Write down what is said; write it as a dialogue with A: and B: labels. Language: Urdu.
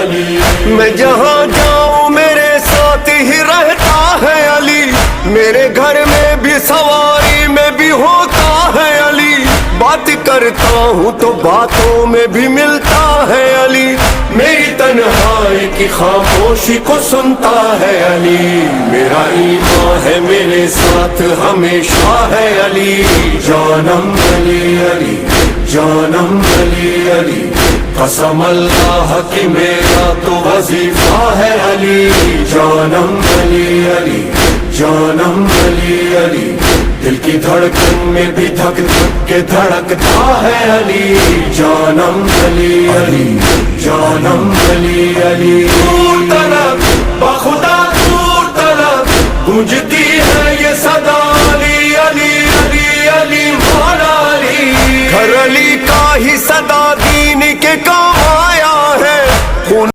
A: علی،
B: میں جہاں جاؤں میرے ساتھ ہی رہتا ہے علی، میرے گھر میں بھی سواری میں بھی ہوتا ہے علی، بات کرتا ہوں تو باتوں میں بھی ملتا ہے علی، میری تنہائی کی خاموشی کو سنتا ہے علی، میرا ایمان ہے میرے ساتھ ہمیشہ ہے علی، جانم علی علی، جانم علی علی، قسم اللہ کی میرا تو وظیفہ ہے علی، جانم علی علی، جانم علی علی، دل کی دھڑکن میں بھی دھک دھک کے دھڑکتا ہے علی، جانم علی علی، جانم علی علی، دور طلب بخدا دور طلب گونجتی ہے یہ صدا علی علی علی علی مولا علی، گھر علی کا ہی صدا دین کے کام آئے